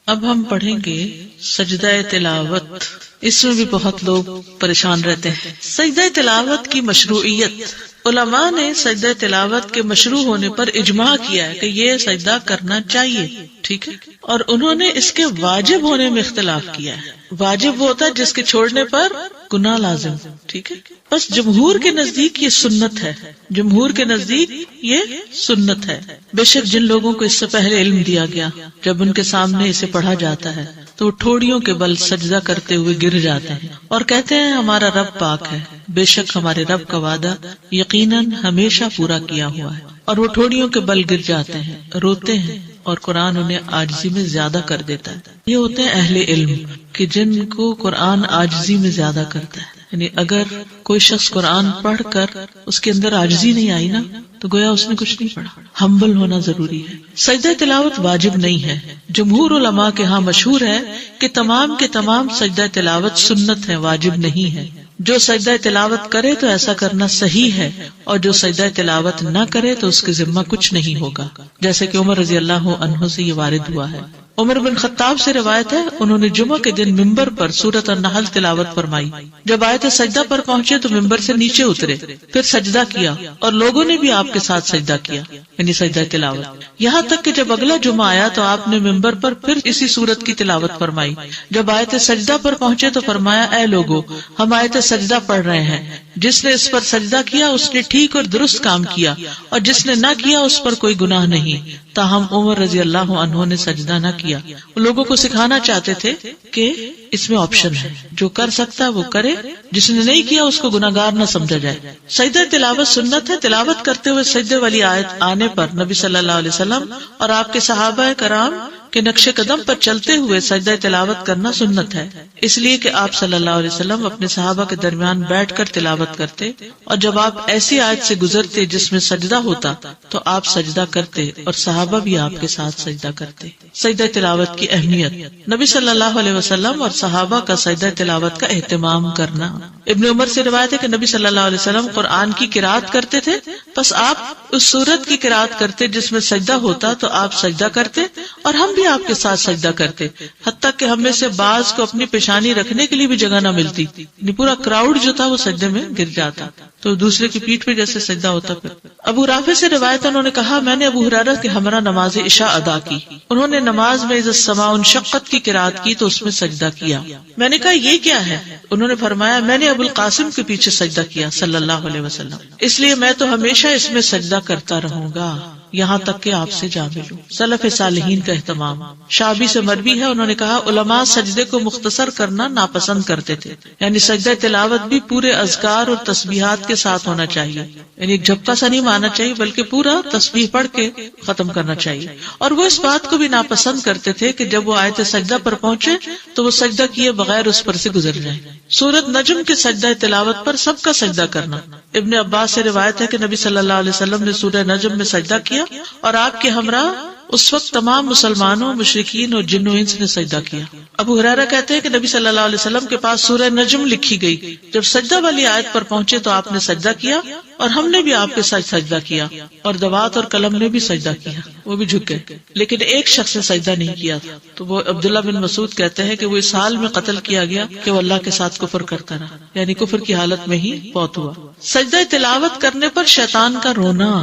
اب ہم پڑھیں گے سجدہ تلاوت. اس میں بھی بہت لوگ پریشان رہتے ہیں. سجدہ تلاوت کی مشروعیت. علماء نے سجدہ تلاوت کے مشروع ہونے پر اجماع کیا ہے کہ یہ سجدہ کرنا چاہیے، ٹھیک ہے، اور انہوں نے اس کے واجب ہونے میں اختلاف کیا ہے. واجب وہ ہوتا ہے جس کے چھوڑنے پر گناہ لازم، ٹھیک ہے. بس جمہور کے نزدیک یہ سنت ہے، جمہور کے نزدیک یہ سنت ہے. بے شک جن لوگوں کو اس سے پہلے علم دیا گیا، جب ان کے سامنے اسے پڑھا جاتا ہے تو وہ ٹھوڑیوں کے بل سجدہ کرتے ہوئے گر جاتے ہیں اور کہتے ہیں ہمارا رب پاک ہے، بے شک ہمارے رب کا وعدہ یقیناً ہمیشہ پورا کیا ہوا ہے. اور وہ ٹھوڑیوں کے بل گر جاتے ہیں، روتے ہیں، اور قرآن انہیں عاجزی میں زیادہ کر دیتا ہے. یہ ہوتے ہیں اہل علم کہ جن کو قرآن عاجزی میں زیادہ کرتا ہے. یعنی اگر کوئی شخص قرآن پڑھ کر اس کے اندر عاجزی نہیں آئی نا تو گویا اس نے کچھ نہیں پڑھا. ہمبل ہونا ضروری ہے. سجدہ تلاوت واجب نہیں ہے. جمہور علماء کے ہاں مشہور ہے کہ تمام کے تمام سجدہ تلاوت سنت ہے، واجب نہیں ہے. جو سجدہ تلاوت کرے تو ایسا کرنا صحیح ہے، اور جو سجدہ تلاوت نہ کرے تو اس کے ذمہ کچھ نہیں ہوگا، جیسے کہ عمر رضی اللہ عنہ سے یہ وارد ہوا ہے. عمر بن خطاب سے روایت ہے، انہوں نے جمعہ کے دن ممبر پر سورۃ النحل تلاوت فرمائی. جب آیت سجدہ پر پہنچے تو ممبر سے نیچے اترے، پھر سجدہ کیا اور لوگوں نے بھی آپ کے ساتھ سجدہ کیا، یعنی سجدہ تلاوت. یہاں تک کہ جب اگلا جمعہ آیا تو آپ نے ممبر پر پھر اسی سورت کی تلاوت فرمائی. جب آیت سجدہ پر پہنچے تو فرمایا، اے لوگو، ہم آیت سجدہ پڑھ رہے ہیں، جس نے اس پر سجدہ کیا اس نے ٹھیک اور درست کام کیا، اور جس نے نہ کیا اس پر کوئی گناہ نہیں. تاہم عمر رضی اللہ عنہ نے سجدہ نہ کیا. وہ لوگوں کو سکھانا چاہتے تھے کہ اس میں آپشن ہے، جو کر سکتا ہے وہ کرے، جس نے نہیں کیا اس کو گناہگار نہ سمجھا جائے. سجدہ تلاوت سنت ہے. تلاوت کرتے ہوئے سجدے والی آیت آنے پر نبی صلی اللہ علیہ وسلم اور آپ کے صحابہ کرام کے نقش قدم پر چلتے ہوئے سجدہ تلاوت کرنا سنت ہے، اس لیے کہ آپ صلی اللہ علیہ وسلم اپنے صحابہ کے درمیان بیٹھ کر تلاوت کرتے، اور جب آپ ایسی آیت سے گزرتے جس میں سجدہ ہوتا تو آپ سجدہ کرتے اور صحابہ بھی آپ کے ساتھ سجدہ کرتے. سجدہ تلاوت کی اہمیت. نبی صلی اللہ علیہ وسلم اور صحابہ کا سجدہ تلاوت کا اہتمام کرنا. ابن عمر سے روایت ہے کہ نبی صلی اللہ علیہ وسلم قرآن کی قرات کرتے تھے، پس آپ اس سورت کی قرات کرتے جس میں سجدہ ہوتا تو آپ سجدہ کرتے اور ہم بھی آپ کے ساتھ سجدہ کرتے، حتیٰ کہ ہم میں سے بعض کو اپنی پیشانی رکھنے کے لیے بھی جگہ نہ ملتی، یعنی پورا کراؤڈ جو تھا وہ سجدے میں گر جاتا تو دوسرے کی پیٹھ پہ جیسے سجدہ ہوتا. پھر ابو رافع سے روایت، انہوں نے کہا میں نے ابو ہریرہ کے ہمراہ نماز عشاء ادا کی. انہوں نے نماز میں اذا السماء انشقت کی قرات کی تو اس میں سجدہ کیا. میں نے کہا یہ کیا ہے؟ انہوں نے فرمایا میں نے ابو القاسم کے پیچھے سجدہ کیا صلی اللہ علیہ وسلم، اس لیے میں تو ہمیشہ اس میں سجدہ کرتا رہوں گا یہاں تک کہ آپ سے جا ملوں. سلف صالحین کا اہتمام. شعبی سے مروی ہے، انہوں نے کہا علماء سجدے کو مختصر کرنا ناپسند کرتے تھے، یعنی سجدہ تلاوت بھی پورے اذکار اور تسبیحات کے ساتھ ہونا چاہیے، یعنی ایک جھپکا سا نہیں مارنا چاہیے بلکہ پورا تسبیح پڑھ کے ختم کرنا چاہیے. اور وہ اس بات کو بھی ناپسند کرتے تھے کہ جب وہ آیت سجدہ پر پہنچے تو وہ سجدہ کیے بغیر اس پر سے گزر جائیں. سورۃ نجم کے سجدہ تلاوت پر سب کا سجدہ کرنا. ابن عباس سے روایت ہے کہ نبی صلی اللہ علیہ وسلم نے سورہ نجم میں سجدہ کیا اور آپ کے ہمراہ اس وقت تمام مسلمانوں، مشرکین اور جن و انس نے سجدہ کیا. ابو ہریرہ کہتے ہیں کہ نبی صلی اللہ علیہ وسلم کے پاس سورہ نجم لکھی گئی. جب سجدہ والی آیت پر پہنچے تو آپ نے سجدہ کیا اور ہم نے بھی آپ کے ساتھ سجدہ کیا، اور دوات اور قلم نے بھی سجدہ کیا، وہ بھی جھکے، لیکن ایک شخص نے سجدہ نہیں کیا تھا. تو وہ عبداللہ بن مسعود کہتے ہیں کہ وہ اس حال میں قتل کیا گیا کہ وہ اللہ کے ساتھ کفر کرتا رہا، یعنی کفر کی حالت میں ہی فوت ہوا. سجدہ تلاوت کرنے پر شیطان کا رونا.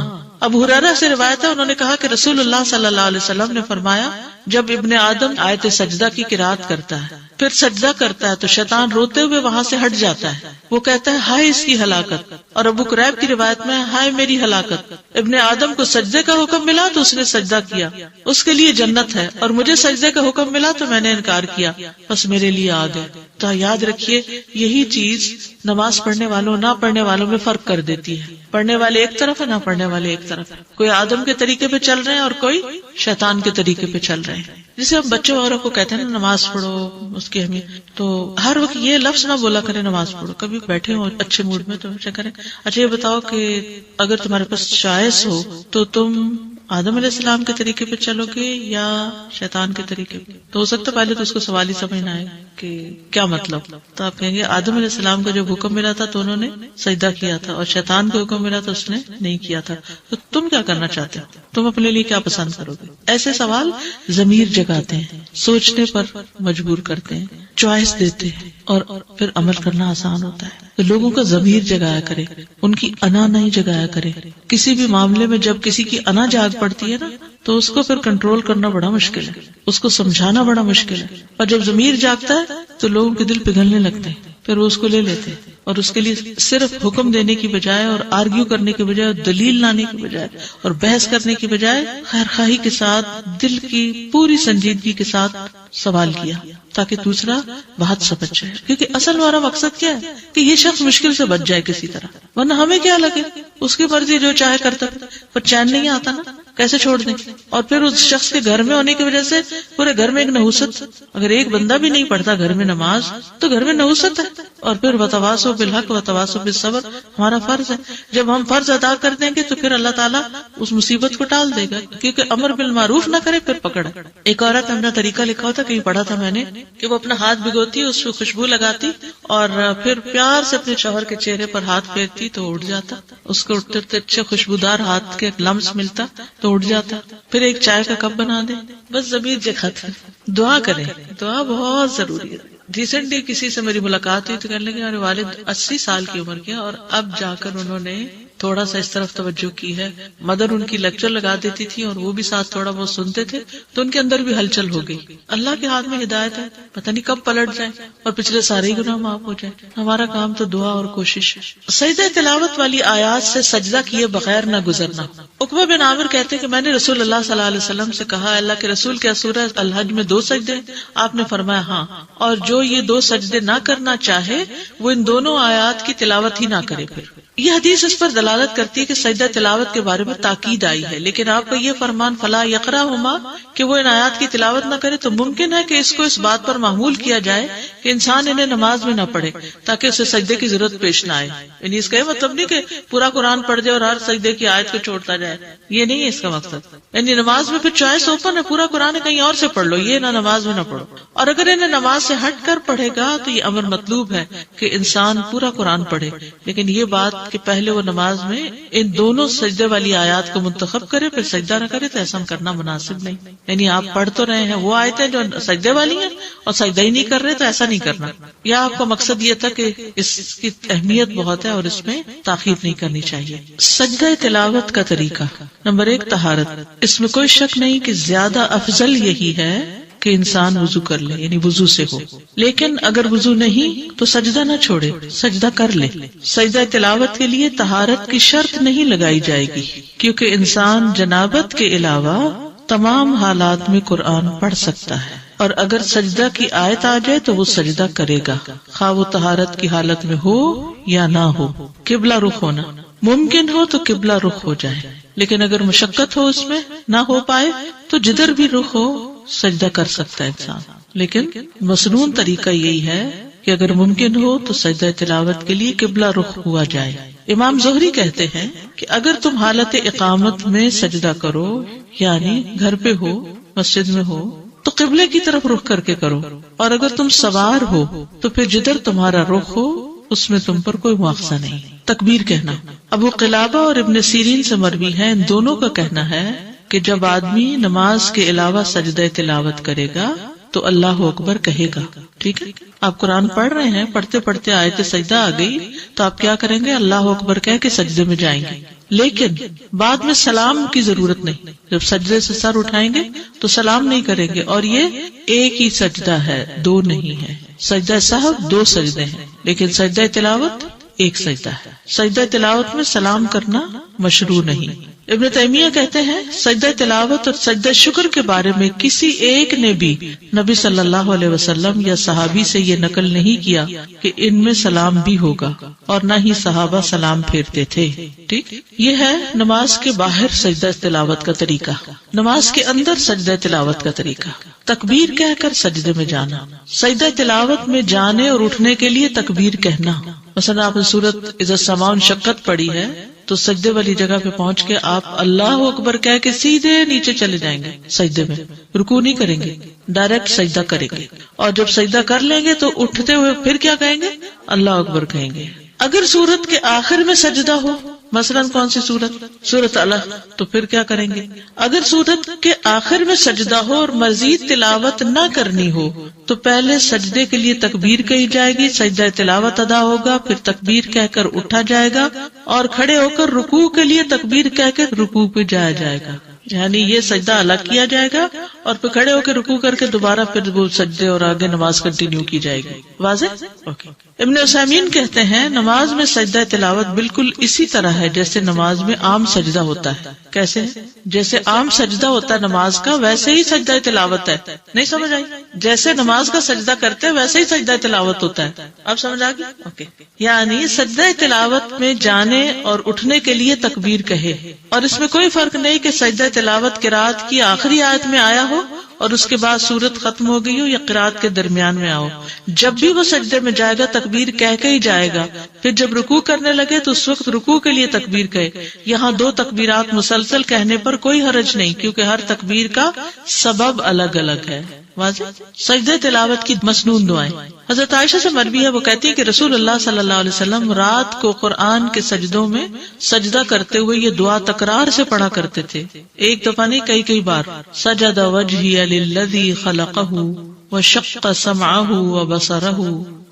ابو ہریرہ سے روایت ہے، انہوں نے کہا کہ رسول اللہ صلی اللہ علیہ وسلم نے فرمایا جب ابن آدم آیت سجدہ کی قرات کرتا ہے پھر سجدہ کرتا ہے تو شیطان روتے ہوئے وہاں سے ہٹ جاتا ہے. وہ کہتا ہے ہائے اس کی ہلاکت. اور ابو قریب کی روایت میں ہائے میری ہلاکت. ابن آدم کو سجدے کا حکم ملا تو اس نے سجدہ کیا، اس کے لیے جنت ہے، اور مجھے سجدے کا حکم ملا تو میں نے انکار کیا، بس میرے لیے آگ ہے. تو یاد رکھیے یہی چیز نماز پڑھنے والوں نہ پڑھنے والوں میں فرق کر دیتی ہے. پڑھنے والے ایک طرف ہے، نہ پڑھنے والے ایک طرف ہے. کوئی آدم کے طریقے پہ چل رہے ہیں اور کوئی شیطان کے طریقے پہ چل رہے ہیں. جسے ہم بچوں اور کو کہتے ہیں نا نماز پڑھو، اس کی اہمیت، تو ہر وقت یہ لفظ نہ بولا کرے نماز پڑھو. کبھی بیٹھے ہو اچھے موڈ میں تو اچھا کریں، اچھا یہ بتاؤ کہ اگر تمہارے پاس چوائس ہو تو تم آدم علیہ السلام کے طریقے پہ چلو گے یا شیطان کے طریقے پہ؟ تو ہو سکتا ہے پہلے تو اس کو سوال ہی سمجھنا ہے کہ کیا مطلب؟ تو آپ کہیں گے آدم علیہ السلام کو جب حکم ملا تھا تو انہوں نے سجدہ کیا تھا، اور شیطان کو حکم ملا تو اس نے نہیں کیا تھا، تو تم کیا کرنا چاہتے ہو؟ تم اپنے لیے کیا پسند کرو گے؟ ایسے سوال ضمیر جگاتے ہیں، سوچنے پر مجبور کرتے ہیں، چوائس دیتے ہیں، اور پھر عمل کرنا آسان ہوتا ہے۔ تو لوگوں کا ضمیر جگایا کرے، ان کی انا نہیں جگایا کرے۔ کسی بھی معاملے میں جب کسی کی انا جاگ پڑتی ہے نا تو اس کو پھر کنٹرول کرنا بڑا مشکل ہے، اس کو سمجھانا بڑا مشکل ہے، اور جب ضمیر جاگتا ہے تو لوگوں کے دل پگھلنے لگتے ہیں، پھر وہ اس کو لے لیتے ہیں، اور اس کے لیے صرف حکم دینے کی بجائے اور آرگیو کرنے کی بجائے اور دلیل لانے کی بجائے اور بحث کرنے کی بجائے خیر خواہی کے ساتھ دل کی پوری سنجیدگی کے ساتھ سوال کیا تاکہ دوسرا بات سمجھ جائے، کیونکہ اصل ہمارا مقصد کیا ہے کہ یہ شخص مشکل سے بچ جائے کسی طرح، ورنہ ہمیں کیا لگے، اس کی مرضی جو چاہے کرتا، پر چین نہیں آتا نا، کیسے چھوڑ دیں؟ اور پھر اس شخص کے گھر میں ہونے کی وجہ سے پورے گھر میں ایک نحوست، اگر ایک بندہ بھی نہیں پڑھتا گھر میں نماز تو گھر میں نحوست ہے۔ اور پھر وتواصوا بالحق وتواصوا بالصبر ہمارا فرض ہے، جب ہم فرض ادا کر دیں گے تو پھر اللہ تعالیٰ اس مصیبت کو ٹال دے گا، کیونکہ امر بالمعروف نہ کرے پھر پکڑ۔ ایک عورت نے اپنا طریقہ لکھا ہوتا، کہیں پڑھا تھا میں نے، کہ وہ اپنا ہاتھ بھگوتی، اس کو خوشبو لگاتی اور پھر پیار سے اپنے شوہر کے چہرے پر ہاتھ پھیرتی تو اٹھ جاتا، اس کو اٹھتے اٹھتے اچھے خوشبودار ہاتھ کے لمس ملتا تو اٹھ جاتا، پھر ایک چائے کا کپ بنا دے، بس ضمیر جگاتا۔ دعا کریں، دعا بہت ضروری ہے۔ ریسنٹلی کسی سے میری ملاقات ہوئی تو کہنے لگے ہمارے والد 80 سال کی عمر کے، اور اب جا کر انہوں نے تھوڑا سا اس طرف توجہ کی ہے، مدر ان کی لیکچر لگا دیتی تھی اور وہ بھی ساتھ تھوڑا بہت سنتے تھے، تو ان کے اندر بھی ہلچل ہو گئی۔ اللہ کے ہاتھ میں ہدایت ہے، پتہ نہیں کب پلٹ جائے اور پچھلے سارے ہی گناہ معاف ہو جائے۔ ہمارا کام تو دعا اور کوشش ہے۔ سجدہ تلاوت والی آیات سے سجدہ کیے بغیر نہ گزرنا۔ عقبہ بن عامر کہتے ہیں کہ میں نے رسول اللہ صلی اللہ علیہ وسلم سے کہا، اللہ کے رسول کیا سورہ الحج میں 2 سجدے؟ آپ نے فرمایا ہاں، اور جو یہ 2 سجدے نہ کرنا چاہے وہ ان دونوں آیات کی تلاوت ہی نہ کرے۔ پھر یہ حدیث اس پر دلالت کرتی ہے کہ سجدہ تلاوت کے بارے میں تاکید آئی ہے، لیکن آپ کا یہ فرمان فلا یقرأہما کہ وہ ان آیات کی تلاوت نہ کرے، تو ممکن ہے کہ اس کو اس بات پر محمول کیا جائے کہ انسان انہیں نماز میں نہ پڑھے تاکہ اسے سجدے کی ضرورت پیش نہ آئے۔ یعنی اس کا یہ مطلب نہیں کہ پورا قرآن پڑھ جائے اور ہر سجدے کی آیت کو چھوڑتا جائے، یہ نہیں ہے اس کا مقصد۔ یعنی نماز میں پھر چوائس اوپن ہے، پورا قرآن کہیں اور سے پڑھ لو، یہ نہ نماز میں نہ پڑھو، اور اگر انہیں نماز سے ہٹ کر پڑھے گا تو یہ امر مطلوب ہے کہ انسان پورا قرآن پڑھے، لیکن یہ بات کہ پہلے وہ نماز میں ان دونوں سجدے والی آیات کو منتخب کرے پھر سجدہ نہ کرے تو ایسا کرنا مناسب نہیں۔ یعنی آپ پڑھ تو رہے ہیں وہ آیتیں جو سجدے والی ہیں اور سجدہ ہی نہیں کر رہے تو ایسا نہیں کرنا، یا آپ کا مقصد یہ تھا کہ اس کی اہمیت بہت ہے اور اس میں تاخیر نہیں کرنی چاہیے۔ سجدہ تلاوت کا طریقہ نمبر 1 طہارت۔ اس میں کوئی شک نہیں کہ زیادہ افضل یہی ہے کہ انسان وضو کر لے، یعنی وضو سے ہو، لیکن اگر وضو نہیں تو سجدہ نہ چھوڑے، سجدہ کر لے۔ سجدہ تلاوت کے لیے طہارت کی شرط نہیں لگائی جائے گی، کیونکہ انسان جنابت کے علاوہ تمام حالات میں قرآن پڑھ سکتا ہے، اور اگر سجدہ کی آیت آ جائے تو وہ سجدہ کرے گا، خواہ وہ طہارت کی حالت میں ہو یا نہ ہو۔ قبلہ رخ ہونا ممکن ہو تو قبلہ رخ ہو جائے، لیکن اگر مشقت ہو اس میں نہ ہو پائے تو جدھر بھی رخ ہو سجدہ کر سکتا ہے انسان، لیکن مسنون طریقہ یہی ہے کہ اگر ممکن ہو تو سجدہ تلاوت کے لیے قبلہ رخ ہوا جائے۔ امام زہری کہتے ہیں کہ اگر تم حالت اقامت میں سجدہ کرو، یعنی گھر پہ ہو، مسجد میں ہو، تو قبلے کی طرف رخ کر کے کرو، اور اگر تم سوار ہو تو پھر جدھر تمہارا رخ ہو اس میں تم پر کوئی مواخذہ نہیں۔ تکبیر کہنا ابو قلابہ اور ابن سیرین سے مروی ہے، ان دونوں کا کہنا ہے کہ جب آدمی نماز کے علاوہ سجدہ تلاوت کرے گا تو اللہ اکبر کہے گا۔ ٹھیک ہے، آپ قرآن پڑھ رہے ہیں، پڑھتے پڑھتے آیت سجدہ آ گئی تو آپ کیا کریں گے؟ اللہ اکبر کہہ کے سجدے میں جائیں گے، لیکن بعد میں سلام کی ضرورت نہیں۔ جب سجدے سے سر اٹھائیں گے تو سلام نہیں کریں گے، اور یہ ایک ہی سجدہ ہے، 2 نہیں ہے۔ سجدہ سہو 2 سجدے ہیں، لیکن سجدہ تلاوت ایک سجدہ ہے۔ سجدہ تلاوت میں سلام کرنا مشروع نہیں۔ ابن تیمیہ کہتے ہیں سجدہ تلاوت اور سجدہ شکر کے بارے میں کسی ایک نے بھی نبی صلی اللہ علیہ وسلم یا صحابی سے یہ نقل نہیں کیا کہ ان میں سلام بھی ہوگا، اور نہ ہی صحابہ سلام پھیرتے تھے۔ ٹھیک، یہ ہے نماز کے باہر سجدہ تلاوت کا طریقہ۔ نماز کے اندر سجدہ تلاوت کا طریقہ، تکبیر کہہ کر سجدے میں جانا۔ سجدہ تلاوت میں جانے اور اٹھنے کے لیے تکبیر کہنا، مثلا آپ نے سورۃ اذا السماء انشقت پڑھی ہے تو سجدے والی جگہ پہ پہنچ کے آپ اللہ اکبر کہہ کے سیدھے نیچے چلے جائیں گے سجدے میں، رکوع نہیں کریں گے، ڈائریکٹ سجدہ کریں گے، اور جب سجدہ کر لیں گے تو اٹھتے ہوئے پھر کیا کہیں گے؟ اللہ اکبر کہیں گے۔ اگر سورت کے آخر میں سجدہ ہو، مثلاً کون سی سورت الح، تو پھر کیا کریں گے؟ اگر سورت کے آخر میں سجدہ ہو اور مزید تلاوت نہ کرنی ہو تو پہلے سجدے کے لیے تکبیر کہی جائے گی، سجدہ تلاوت ادا ہوگا، پھر تکبیر کہہ کر اٹھا جائے گا اور کھڑے ہو کر رکوع کے لیے تکبیر کہہ کے رکوع پہ جایا جائے گا، یعنی یہ سجدہ الگ کیا جائے گا اور پھر کھڑے ہو کے رکوع کر کے دوبارہ پھر وہ سجدے اور آگے نماز کنٹینیو کی جائے گی۔ واضح؟ اوکے۔ ابن عثیمین کہتے ہیں نماز میں سجدہ تلاوت بالکل اسی طرح ہے جیسے نماز میں عام سجدہ ہوتا ہے۔ کیسے؟ جیسے عام سجدہ ہوتا ہے نماز کا، ویسے ہی سجدہ تلاوت ہے۔ نہیں سمجھ آئی؟ جیسے نماز کا سجدہ کرتے ہیں ویسے ہی سجدہ تلاوت ہوتا ہے۔ اب سمجھ آ گئی؟ اوکے۔ یعنی سجدہ تلاوت میں جانے اور اٹھنے کے لیے تکبیر کہے، اور اس میں کوئی فرق نہیں کہ سجدہ تلاوت قرات کی آخری آیت میں آیا ہو اور اس کے بعد سورت ختم ہو گئی ہو یا قرات کے درمیان میں آؤ، جب بھی وہ سجدے میں جائے گا تکبیر کہہ کے ہی جائے گا، پھر جب رکوع کرنے لگے تو اس وقت رکوع کے لیے تکبیر کہے۔ یہاں دو تکبیرات مسلسل کہنے پر کوئی حرج نہیں، کیونکہ ہر تکبیر کا سبب الگ الگ ہے۔ واضح؟ سجدہ تلاوت کی مسنون دعائیں۔ حضرت عائشہ سے مروی ہے، وہ کہتی ہے کہ رسول اللہ صلی اللہ علیہ وسلم رات کو قرآن کے سجدوں میں سجدہ کرتے ہوئے یہ دعا تکرار سے پڑھا کرتے تھے، ایک دفعہ نہیں کئی بار۔ سجد وجہی للذی خلقہ وشق سمعہ وبصرہ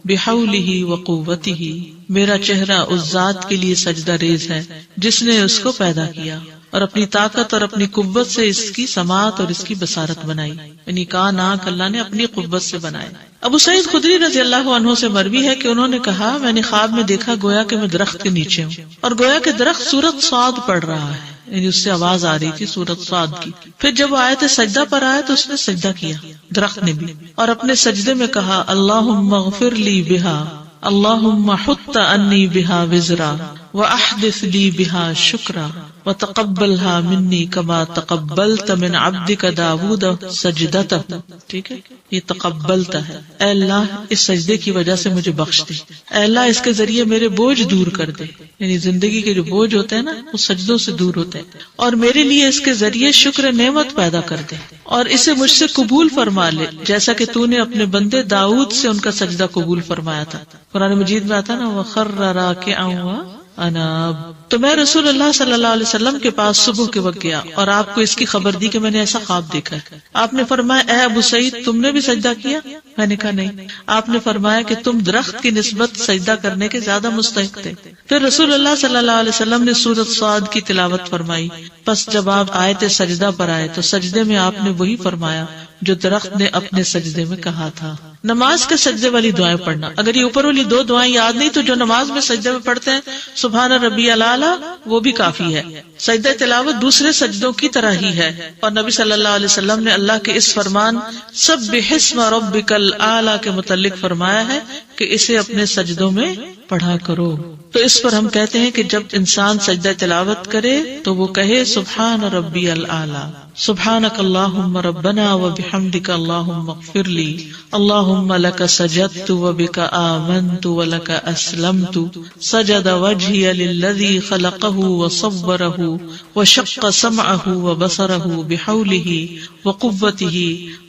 بحولہ وقوتہ، میرا چہرہ اس ذات کے لیے سجدہ ریز ہے جس نے اس کو پیدا کیا اور اپنی طاقت اور اپنی قوت سے اس کی سماعت اور اس کی بصارت بنائی، یعنی کان آنکھ اللہ نے اپنی قوت سے بنائے۔ ابو سعید خدری رضی اللہ عنہ سے مروی ہے کہ انہوں نے کہا میں نے خواب میں دیکھا گویا کہ میں درخت کے نیچے ہوں اور گویا کہ درخت سورت صاد پڑھ رہا ہے، یعنی اس سے آواز آ رہی تھی سورت صاد کی۔ پھر جب آیت سجدہ پر آئے تو اس نے سجدہ کیا، درخت نے بھی، اور اپنے سجدے میں کہا اللہم اغفر لی بہا، اللہم حط انی بہا وزرا واحدث لی بہا شکرا وتقبلها منی کما تقبلت من عبدک داود سجدتہ۔ ٹھیک ہے، یہ تقبلتا ہے، اے اللہ اس سجدے کی وجہ سے مجھے بخش دے، اے اللہ اس کے ذریعے میرے بوجھ دور کر دے، یعنی زندگی کے جو بوجھ ہوتے ہیں نا وہ سجدوں سے دور ہوتے ہیں، اور میرے لیے اس کے ذریعے شکر نعمت پیدا کر دے اور اسے مجھ سے قبول فرما لے، جیسا کہ تو نے اپنے بندے داؤد سے ان کا سجدہ قبول فرمایا تھا۔ قرآن مجید میں آتا نا وَخَرَّ رَاكِعًا اناب۔ تو میں رسول اللہ صلی اللہ علیہ وسلم کے پاس صبح کے وقت گیا اور آپ کو اس کی خبر دی کہ میں نے ایسا خواب دیکھا ہے۔ آپ نے فرمایا اے ابو سعید تم نے بھی سجدہ کیا؟ میں نے کہا نہیں۔ آپ نے فرمایا کہ تم درخت کی نسبت سجدہ کرنے کے زیادہ مستحق تھے۔ پھر رسول اللہ صلی اللہ علیہ وسلم نے سورۃ صاد کی تلاوت فرمائی، پس جب آپ آیت سجدہ پر آئے تو سجدے میں آپ نے وہی فرمایا جو درخت نے اپنے سجدے میں کہا تھا۔ نماز کے سجدے والی دعائیں پڑھنا، اگر یہ اوپر والی دو دعائیں یاد نہیں تو جو نماز میں سجدے میں پڑھتے ہیں سبحان ربی الاعلی وہ بھی کافی ہے۔ سجدہ تلاوت دوسرے سجدوں کی طرح ہی ہے، اور نبی صلی اللہ علیہ وسلم نے اللہ کے اس فرمان سبح اسم ربک الاعلی کے متعلق فرمایا ہے کہ اسے اپنے سجدوں میں پڑھا کرو۔ تو اس پر ہم کہتے ہیں کہ جب انسان سجدہ تلاوت کرے تو وہ کہے سبحان ربی الاعلی، سبحانک اللہم ربنا وبحمدک اللہم اغفر لی، اللہم لک سجدت وبک آمنت ولک اسلمت، سجد وجہی للذی خلقہ وصورہ وشق سمعہ وبصرہ بحولہ وقوتہ،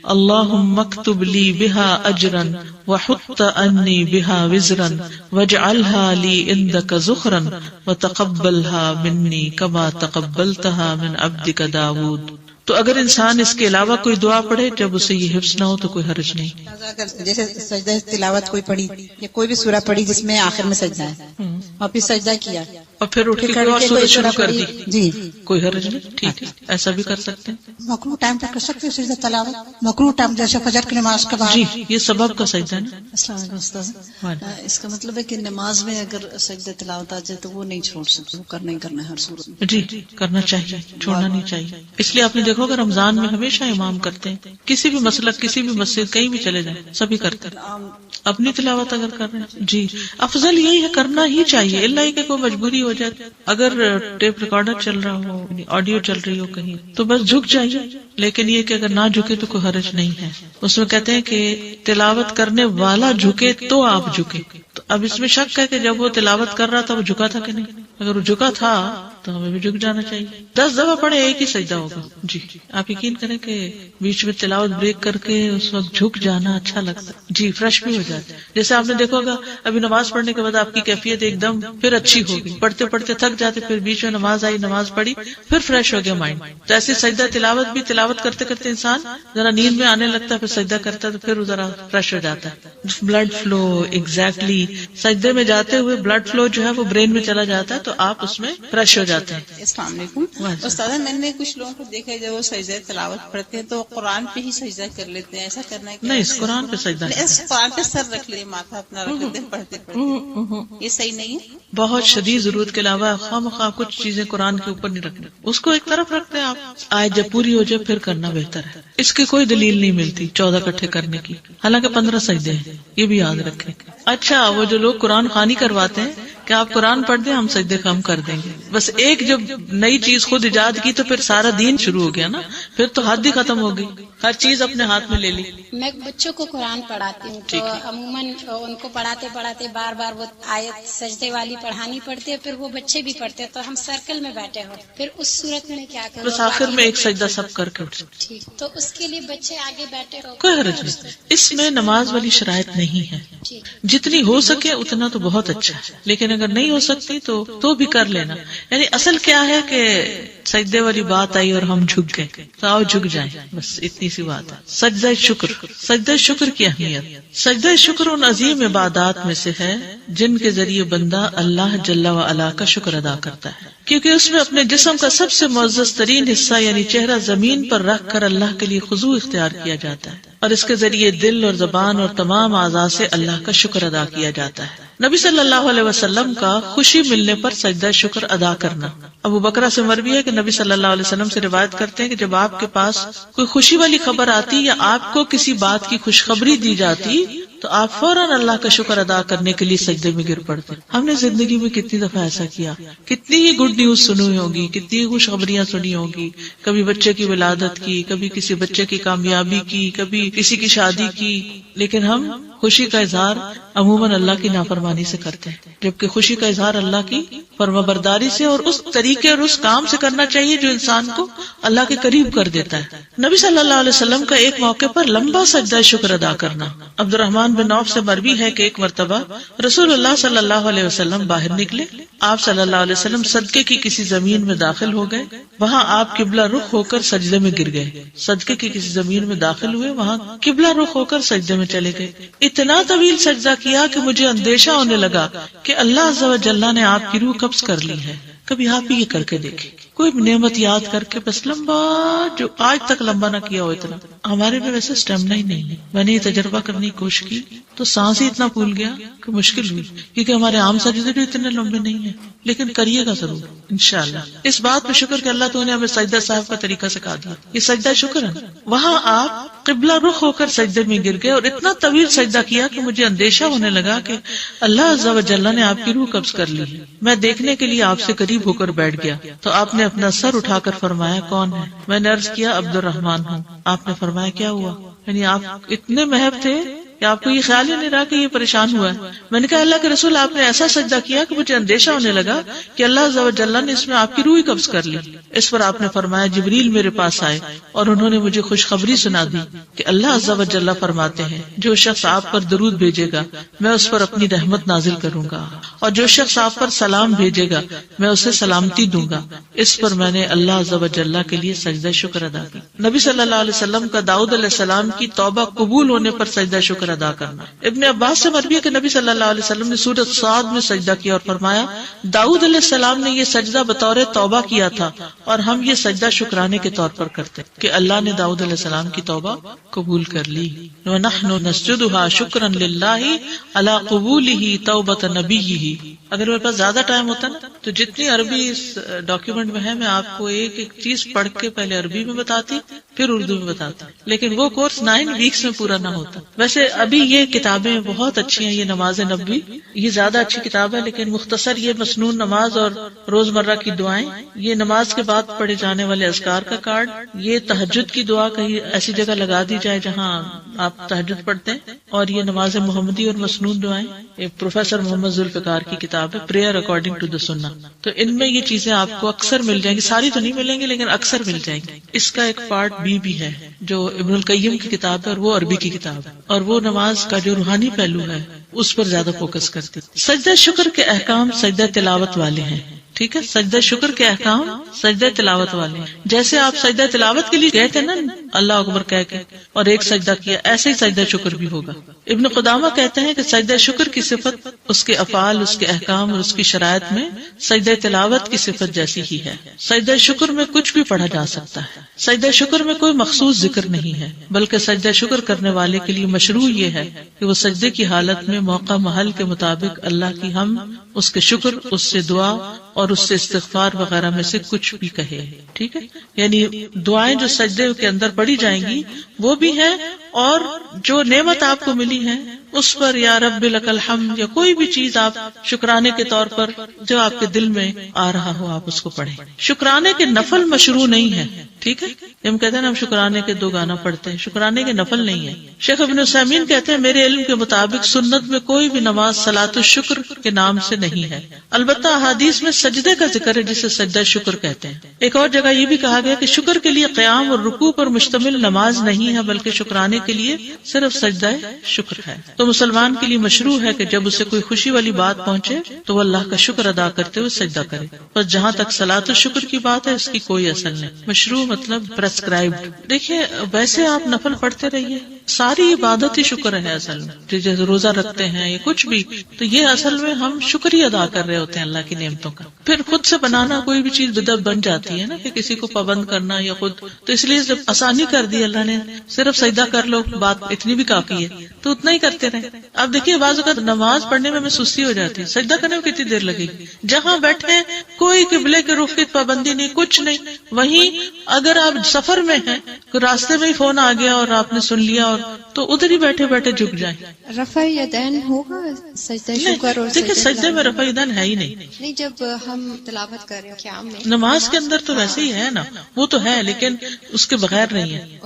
اللہم اکتب لی بہا اجرا وحط انی بہا وزرا واجعلها لی عندک ذخرا وتقبلها منی کما تقبلتها من عبدک داود۔ تو اگر انسان اس کے علاوہ کوئی دعا پڑھے جب اسے یہ حفظ نہ ہو تو کوئی حرج نہیں۔ اگر جیسے سجدہ تلاوت کوئی پڑھی یا کوئی بھی سورہ پڑھی جس میں آخر میں سجدہ ہے اور پھر سجدہ کیا اور پھر اٹھ کے اور سورہ شروع کر دی، جی کوئی حرج نہیں، ٹھیک ہے، ایسا بھی کر سکتے ہیں۔ مکروہ ٹائم پر کر سکتے ہیں سجدہ تلاوت، مکروہ ٹائم جیسے فجر کی نماز کے بعد۔ جی یہ سبب کا سجدہ ہے نا۔ السلام علیکم استاذ، اس کا مطلب ہے کہ نماز میں اگر سجدہ تلاوت آ جائے تو وہ نہیں چھوڑ سکتے، وہ کرنا ہی کرنا ہے ہر صورت میں۔ جی کرنا چاہیے، چھوڑنا نہیں چاہیے۔ اس لیے آپ نے دیکھو کہ رمضان میں ہمیشہ امام کرتے ہیں، کسی بھی مسلک کسی بھی مسجد کہیں بھی چلے جائیں سبھی کرتے ہیں اپنی تلاوت اگر کر رہے ہیں۔ جی افضل یہی ہے، کرنا ہی چاہیے، اللہ ہی کہ کوئی مجبوری ہو جائے، اگر ٹیپ ریکارڈر چل رہا ہو، آڈیو چل رہی ہو کہیں تو بس جھک جائیے، لیکن یہ کہ اگر نہ جھکے تو کوئی حرج نہیں ہے۔ اس میں کہتے ہیں کہ تلاوت کرنے والا جھکے تو آپ جھکے، تو اب اس میں شک ہے کہ جب وہ تلاوت کر رہا تھا وہ جھکا تھا کہ نہیں؟ اگر وہ جھکا تھا تو ہمیں بھی جھک جانا چاہیے. 10 دفعہ پڑھے ایک ہی سجدہ ہوگا. جی آپ یقین کریں کہ بیچ میں تلاوت بریک کر کے اس وقت جھک جانا اچھا لگتا ہے. جی فریش بھی ہو جاتا ہے. جیسے آپ نے دیکھا ہوگا ابھی نماز پڑھنے کے بعد آپ کی کیفیت ایک دم پھر اچھی ہوگی, پڑھتے پڑھتے تھک جاتے, پھر بیچ میں نماز آئی, نماز پڑھی, پھر فریش ہو گیا مائنڈ. تو ایسے سجدہ تلاوت بھی, تلاوت کرتے کرتے انسان ذرا نیند میں آنے لگتا ہے, پھر سجدہ کرتا ہے تو پھر ذرا فریش ہو جاتا ہے. بلڈ فلو ایگزیکٹلی سجدے میں جاتے ہوئے بلڈ فلو جو ہے وہ برین میں چلا جاتا ہے, تو آپ اس میں فریش ہو جاتے ہیں. السلام علیکم. استاد میں نے کچھ لوگوں کو دیکھا ہے جب وہ سجدہ تلاوت پڑھتے ہیں تو قرآن پہ ہی سجدہ کر لیتے ہیں, ایسا کرنا ہے نہیں, اس قرآن پہ سجدہ قرآن پہ سر رکھ لے, ماتھا اپنا رکھ لیتے ہیں پڑھتے پڑھتے, یہ صحیح نہیں ہے. بہت شدید ضرورت کے علاوہ خواہ کچھ چیزیں قرآن کے اوپر نہیں رکھنا, اس کو ایک طرف رکھتے ہیں آپ. آیت جب پوری ہو جائے پھر کرنا بہتر ہے. اس کی کوئی دلیل نہیں ملتی 14 اکٹھے کرنے کی, حالانکہ 15 سجدے ہیں, یہ بھی یاد رکھیں. اچھا وہ جو لوگ قرآن خوانی کرواتے ہیں کہ آپ قرآن پڑھ دیں ہم سجدے کم کر دیں گے, بس ایک جب نئی چیز خود ایجاد کی تو پھر سارا دین شروع ہو گیا نا, پھر تو حد ہی ختم ہو گئی, ہر چیز اپنے ہاتھ میں لے لی. میں بچوں کو قرآن پڑھاتی ہوں تو عموماً ان کو پڑھاتے پڑھاتے بار بار وہ آیت سجدے والی پڑھانی پڑتی ہے, پھر وہ بچے بھی پڑھتے ہیں, تو ہم سرکل میں بیٹھے ہو, پھر اس صورت میں کیا کروں, بس آخر میں ایک سجدہ سب کر کے اٹھ سکتے. ٹھیک, تو اس کے لیے بچے آگے بیٹھے ہو, کوئی حرج نہیں, اس میں نماز والی شرائط نہیں ہے. جتنی ہو سکے اتنا تو بہت اچھا ہے, لیکن اگر نہیں ہو سکتی تو بھی کر لینا. یعنی اصل کیا ہے کہ سجدے والی بات آئی اور ہم جھک گئے, تو آؤ جھک جائیں, بس اتنی سی بات ہے. سجدہ شکر, سجدہ شکر کی اہمیت. سجدہ شکر ان عظیم عبادات میں سے ہے جن کے ذریعے بندہ اللہ جل و علا کا شکر ادا کرتا ہے, کیونکہ اس میں اپنے جسم کا سب سے معزز ترین حصہ یعنی چہرہ زمین پر رکھ کر اللہ کے لیے خضوع اختیار کیا جاتا ہے, اور اس کے ذریعے دل اور زبان اور تمام اعضاء سے اللہ کا شکر ادا کیا جاتا ہے. نبی صلی اللہ علیہ وسلم کا خوشی ملنے پر سجدہ شکر ادا کرنا. ابو بکرہ سے مروی ہے کہ نبی صلی اللہ علیہ وسلم سے روایت کرتے ہیں کہ جب آپ کے پاس کوئی خوشی والی خبر آتی یا آپ کو کسی بات کی خوشخبری دی جاتی تو آپ فوراً اللہ کا شکر ادا کرنے کے لیے سجدے میں گر پڑتے. ہم نے زندگی میں کتنی دفعہ ایسا کیا, کتنی ہی گڈ نیوز سنی ہوگی, کتنی ہی خوشخبریاں سنی ہوگی, کبھی بچے کی ولادت کی, کبھی کسی بچے کی کامیابی کی, کبھی کسی کی شادی کی, لیکن ہم خوشی کا اظہار عموماً اللہ کی نافرمانی سے کرتے ہیں, جبکہ خوشی کا اظہار اللہ کی فرمانبرداری سے اور اس طریقے اور اس کام سے کرنا چاہیے جو انسان کو اللہ کے قریب کر دیتا ہے. نبی صلی اللہ علیہ وسلم کا ایک موقع پر لمبا سجدہ شکر ادا کرنا. عبد الرحمن بن عوف سے مروی ہے کہ ایک مرتبہ رسول اللہ صلی اللہ علیہ وسلم باہر نکلے, آپ صلی اللہ علیہ وسلم صدقے کی کسی زمین میں داخل ہو گئے, وہاں آپ قبلہ رخ ہو کر سجدے میں گر گئے. صدقے کی کسی زمین میں داخل ہوئے, وہاں قبلہ رخ ہو کر سجدے میں چلے گئے. اتنا طویل سجدہ کیا کہ مجھے اندیشہ ہونے لگا کہ اللہ عز و جل نے آپ کی روح قبض کر لی ہے. کبھی آپ بھی یہ کر کے دیکھیں, کوئی نعمت یاد کر کے بس لمبا, جو آج تک لمبا نہ کیا ہو اتنا. ہمارے میں ویسے اسٹیمنا ہی نہیں ہے. میں نے یہ تجربہ کرنے کی کوشش کی تو سانس ہی اتنا پھول گیا کہ مشکل ہوئی, کیونکہ ہمارے عام سجدے بھی اتنے لمبے نہیں ہیں, لیکن کریے گا ضرور انشاءاللہ. اس بات پہ شکر کہ اللہ تو نے ہمیں سجدہ صاحب کا طریقہ سکھا دیا, یہ سجدہ شکر ہے. وہاں آپ قبلہ رخ ہو کر سجدے میں گر گئے اور اتنا طویل سجدہ کیا کہ مجھے اندیشہ ہونے لگا کہ اللہ عز و جل نے آپ کی روح قبض کر لی. میں دیکھنے کے لیے آپ سے قریب ہو کر بیٹھ گیا تو آپ نے اپنا سر اٹھا کر فرمایا کون ہے؟ میں نے عرض کیا عبد الرحمن ہوں. آپ نے فرمایا کیا ہوا؟ یعنی آپ اتنے محب تھے کہ آپ کو یہ خیال ہی نہیں رہا کہ یہ پریشان ہوا ہے. میں نے کہا اللہ کے رسول آپ نے ایسا سجدہ کیا کہ مجھے اندیشہ ہونے لگا کہ اللہ عز و جل نے اس میں آپ کی روح قبض کر لی. اس پر آپ نے فرمایا جبریل میرے پاس آئے اور انہوں نے مجھے خوشخبری سنا دی کہ اللہ عز و جل فرماتے ہیں جو شخص آپ پر درود بھیجے گا میں اس پر اپنی رحمت نازل کروں گا, اور جو شخص آپ پر سلام بھیجے گا میں اسے سلامتی دوں گا. اس پر میں نے اللہ عز و جل کے لیے سجدہ شکر ادا کی. نبی صلی اللہ علیہ وسلم کا داؤد علیہ السلام کی توبہ قبول ہونے پر سجدہ شکر ادا کرنا. ابن عباس سے مروی ہے کہ نبی صلی اللہ علیہ وسلم نے سورۃ صاد میں سجدہ کیا اور فرمایا داؤد علیہ السلام نے یہ سجدہ بطور توبہ کیا تھا اور ہم یہ سجدہ شکرانے کے طور پر کرتے کہ اللہ نے داؤد علیہ السلام کی توبہ قبول کر لی. وَنَحْنُ نَسْجُدُهَا شُكْرًا لِلَّهِ عَلَى قُبُولِهِ تَوْبَةَ نَبِيِّهِ. اگر میرے پاس زیادہ ٹائم ہوتا نا تو جتنی عربی اس ڈاکیومنٹ میں ہے میں آپ کو ایک ایک چیز پڑھ کے پہلے عربی میں بتاتی پھر اردو میں بتاتی, لیکن وہ کورس 9 ویکس میں پورا نہ ہوتا. ویسے ابھی یہ کتابیں بہت اچھی ہیں, یہ نماز نبوی یہ زیادہ اچھی کتاب ہے, لیکن مختصر یہ مسنون نماز اور روزمرہ کی دعائیں, یہ نماز کے بعد پڑھے جانے والے اذکار کا کارڈ, یہ تہجد کی دعا کہیں ایسی جگہ لگا دی جائے جہاں آپ تہجد پڑھتے ہیں، اور یہ نماز محمدی اور مسنون دعائیں، یہ پروفیسر محمد ذوالفقار کی کتاب ہے پریئر اکارڈنگ ٹو دا سنہ. تو ان میں یہ چیزیں آپ کو اکثر مل جائیں گی، ساری تو نہیں ملیں گی لیکن اکثر مل جائیں گی. اس کا ایک پارٹ بھی ہے جو ابن القیم کی کتاب ہے، اور وہ عربی کی کتاب ہے، اور وہ نماز کا جو روحانی پہلو ہے اس پر زیادہ فوکس کرتی. سجدہ شکر کے احکام سجدہ تلاوت والے ہیں. ٹھیک ہے، سجدہ شکر کے احکام سجدہ تلاوت والے ہیں. جیسے آپ سجدہ تلاوت کے لیے گئے تھے نا اللہ اکبر کہہ کے اور ایک سجدہ کیا، ایسے ہی سجدہ شکر بھی ہوگا. ابن قدامہ کہتے ہیں کہ سجدہ شکر کی صفت اس کے افعال، اس کے احکام اور اس کی شرائط میں سجدہ تلاوت کی صفت جیسی ہی ہے. سجدہ شکر میں کچھ بھی پڑھا جا سکتا ہے. سجدہ شکر میں کوئی مخصوص ذکر نہیں ہے، بلکہ سجدہ شکر کرنے والے کے لیے مشروع یہ ہے کہ وہ سجدے کی حالت میں موقع محل کے مطابق اللہ کی حمد، اس کے شکر، اس سے دعا اور اس سے استغفار وغیرہ میں سے کچھ بھی کہے. ٹھیک ہے، یعنی دعائیں جو سجدے کے اندر پڑھی جائیں گی وہ بھی ہیں، اور جو نعمت آپ کو ملی ہے اس پر یا رب لک الحمد یا کوئی بھی چیز آپ شکرانے کے طور پر جو آپ کے دل میں آ رہا ہو آپ اس کو پڑھیں. شکرانے کے نفل مشروع نہیں ہے. ٹھیک ہے، ہم کہتے ہیں ہم شکرانے کے 2 گانا پڑھتے ہیں، شکرانے کے نفل نہیں ہے. شیخ ابن عثیمین کہتے ہیں میرے علم کے مطابق سنت میں کوئی بھی نماز صلاۃ الشکر کے نام سے نہیں ہے، البتہ احادیث میں سجدے کا ذکر ہے جسے سجدہ شکر کہتے ہیں. ایک اور جگہ یہ بھی کہا گیا کہ شکر کے لیے قیام اور رکوع پر مشتمل نماز نہیں ہے، بلکہ شکرانے کے لیے صرف سجدہ شکر ہے. تو مسلمان کے لیے مشروع ہے کہ جب اسے کوئی خوشی والی بات پہنچے تو وہ اللہ کا شکر ادا کرتے ہوئے سجدہ کرے. بس جہاں تک صلاۃ الشکر کی بات ہے اس کی کوئی اصل نہیں. مشروع مطلب پرسکرائبڈ. دیکھیے ویسے آپ نفل پڑھتے رہیے، ساری عبادت ہی شکر ہے اصل میں. جیسے روزہ رکھتے ہیں یا کچھ بھی، تو یہ اصل میں ہم شکر ہی ادا کر رہے ہوتے ہیں اللہ کی نعمتوں کا. پھر خود سے بنانا کوئی بھی چیز بدعت بن جاتی ہے نا، کہ کسی کو پابند کرنا یا خود، تو اس لیے جب آسانی کر دی اللہ نے، صرف سجدہ کر لو، بات اتنی بھی کافی ہے، تو اتنا ہی کرتے رہے. اب دیکھیے بعض اوقات نماز پڑھنے میں سستی ہو جاتی ہے، سجدہ کرنے میں کتنی دیر لگے گی؟ جہاں بیٹھے کوئی قبلے کے رخ کی پابندی نہیں، کچھ نہیں. وہیں اگر آپ سفر میں ہیں، راستے میں ہی فون آ گیا اور آپ نے سن لیا، اور تو ادھر ہی بیٹھے بیٹھے جھک جائیں. رفع یدین ہوگا سجدہ شکر اور دیکھیے سجدے میں رفع یدین ہے ہی نہیں. جب ہم تلاوت کر رہے ہیں قیام میں، نماز کے اندر تو ویسے ہی ہے نا، وہ تو ہے لیکن اس کے بغیر نہیں ہے،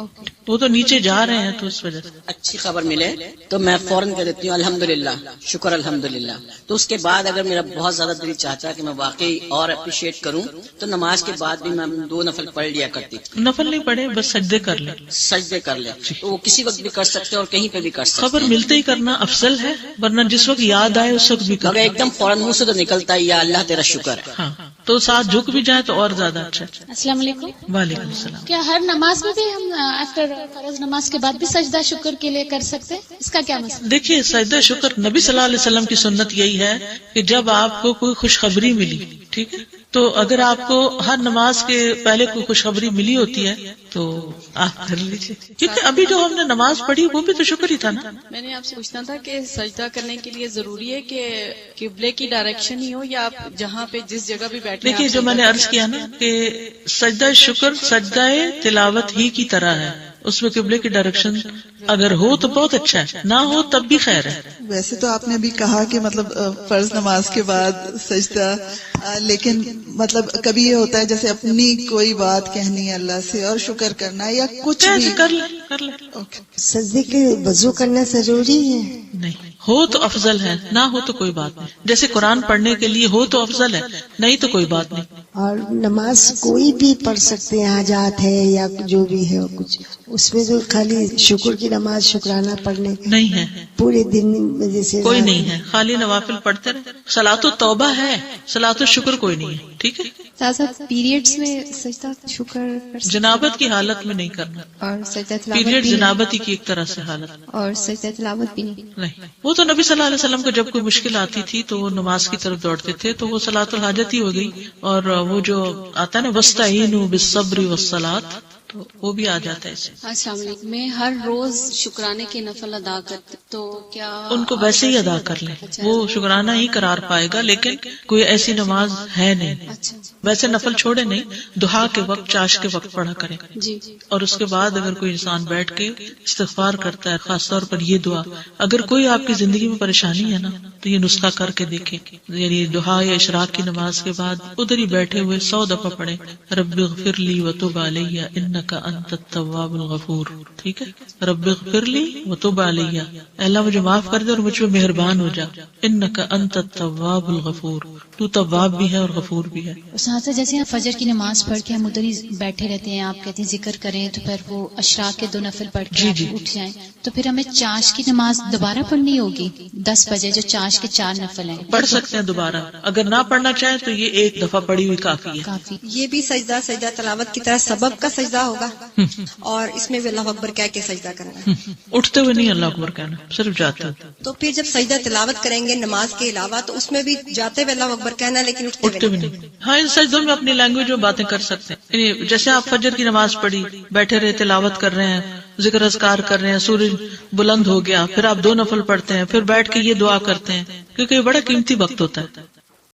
وہ تو نیچے جا رہے ہیں تو اس وجہ سے. اچھی خبر ملے تو میں فوراً کہہ دیتی ہوں الحمدللہ، شکر الحمدللہ. تو اس کے بعد اگر میرا بہت زیادہ دل چاہتا ہے کہ میں واقعی اور اپریشیٹ کروں تو نماز کے بعد بھی میں 2 نفل پڑھ لیا کرتی. نفل نہیں پڑھے، بس سجدے کر لیں. سجدے کر لیں تو وہ کسی وقت بھی کر سکتے اور کہیں پہ بھی کر سکتے. خبر ملتے ہی کرنا افضل ہے، ورنہ جس وقت یاد آئے اس وقت بھی کرنا. مگر ایک دم فوراً منہ سے تو نکلتا ہے یا اللہ تیرا شکر ہے، ہاں تو ساتھ جھک بھی جائے تو اور زیادہ اچھا. السلام علیکم. وعلیکم السلام. کیا ہر نماز میں بھی ہم آفٹر فرض نماز کے بعد بھی سجدہ شکر کے لیے کر سکتے ہیں؟ اس کا کیا مسئلہ؟ دیکھیے سجدہ شکر نبی صلی اللہ علیہ وسلم کی سنت یہی ہے کہ جب آپ کو کوئی خوشخبری ملی، ٹھیک ہے، تو اگر آپ کو ہر نماز کے پہلے کوئی خوشخبری ملی ہوتی ہے تو آپ کر لیجیے، کیونکہ ابھی جو ہم نے نماز پڑھی وہ بھی تو شکر ہی تھا نا. میں نے آپ سے پوچھنا تھا کہ سجدہ کرنے کے لیے ضروری ہے کہ قبلے کی ڈائریکشن ہی ہو یا آپ جہاں پہ جس جگہ بھی بیٹھے؟ دیکھیے جو میں نے عرض کیا نا کہ سجدہ شکر سجدہ تلاوت ہی کی طرح ہے، اس میں قبلے کی ڈائریکشن اگر ہو تو بہت اچھا ہے، نہ ہو تب بھی خیر ہے. ویسے تو آپ نے بھی کہا کہ مطلب فرض نماز کے بعد سجدہ، لیکن مطلب کبھی یہ ہوتا ہے جیسے اپنی کوئی بات کہنی ہے اللہ سے اور شکر کرنا یا کچھ بھی کر لیں. سجدے کے وضو کرنا ضروری ہے؟ نہیں، ہو تو افضل ہے، نہ ہو تو کوئی بات نہیں. جیسے قرآن پڑھنے کے لیے ہو تو افضل ہے، نہیں تو کوئی بات نہیں. اور نماز کوئی بھی پڑھ سکتے ہیں، حاجات ہے یا جو بھی ہے کچھ، اس میں جو خالی شکر کی نماز شکرانہ پڑھنے نہیں ہے، پورے دن میں جیسے کوئی نہیں ہے، خالی نوافل پڑھتے رہے. صلاۃ التوبہ ہے، صلاۃ الشکر کوئی نہیں ہے. ٹھیک ہے، پیریڈز میں سجدہ شکر جنابت کی حالت میں نہیں کرنا، اور سجدہ تلاوت پیریڈ بھی جنابت کی ایک طرح سے حالت، اور سجدہ تلاوت بھی نہیں. وہ تو نبی صلی اللہ علیہ وسلم کو جب کوئی مشکل آتی تھی تو وہ نماز کی طرف دوڑتے تھے، تو وہ صلاۃ الحاجت ہی ہو گئی. اور وہ جو آتا ہے نا وَاسْتَعِینُوا بِالصَّبْرِ وَالصَّلَاةِ، تو وہ بھی آ جاتا ہے اس سے. السلام علیکم. میں ہر روز شکرانے کے نفل ادا کرتی، تو کیا ان کو ویسے ہی ادا کر لیں، وہ شکرانہ ہی قرار پائے گا، لیکن کوئی ایسی نماز ہے نہیں. ویسے نفل چھوڑے نہیں، دہا کے وقت چاش کے وقت پڑھا کریں جی. اور اس کے بعد اگر کوئی انسان بیٹھ کے استغفار کرتا ہے، خاص طور پر یہ دعا، اگر کوئی آپ کی زندگی میں پریشانی ہے نا تو یہ نسخہ کر کے دیکھیں. یعنی دہا یا اشراق کی نماز کے بعد ادھر ہی بیٹھے ہوئے 100 دفعہ پڑھیں رب اغفر لی وتب علی انک انک انت التواب الغفور. ٹھیک ہے. رب اغفر لی وتب علی، اللہ مجھے معاف کر دے اور مجھ پہ مہربان ہو جا. انک انت التواب الغفور، تو تواب بھی ہے اور غفور بھی ہے. ساتھ جیسے فجر کی نماز پڑھ کے ہم ادھر ہی بیٹھے رہتے ہیں، آپ کہتے ہیں ذکر کریں، تو پھر وہ اشراق کے 2 نفل پڑھ کے آپ اٹھ جائیں، تو پھر ہمیں چاش کی نماز دوبارہ پڑھنی ہوگی 10 بجے جو چاش کے 4 نفل ہیں؟ پڑھ سکتے ہیں دوبارہ، اگر نہ پڑھنا چاہیں تو یہ ایک دفعہ پڑھی ہوئی کافی ہے. یہ بھی سجدہ تلاوت کی طرح سبب کا سجدہ ہوگا، اور اس میں بھی اللہ اکبر کہہ کے سجدہ کرنا ہے. اٹھتے ہوئے نہیں اللہ اکبر کہنا، صرف جاتے ہوئے. تو پھر جب سجدہ تلاوت کریں گے نماز کے علاوہ تو اس میں بھی جاتے ہوئے اللہ اکبر کہنا، لیکن اٹھتے ہوئے نہیں. ہاں، ان سجدوں میں اپنی لینگویج میں باتیں کر سکتے ہیں. یعنی جیسے آپ فجر کی نماز پڑھی، بیٹھے رہے، تلاوت کر رہے ہیں، ذکر اذکار کر رہے ہیں، سورج بلند ہو گیا، پھر آپ 2 نفل پڑھتے ہیں، پھر بیٹھ کے یہ دعا کرتے ہیں، کیونکہ یہ بڑا قیمتی وقت ہوتا ہے.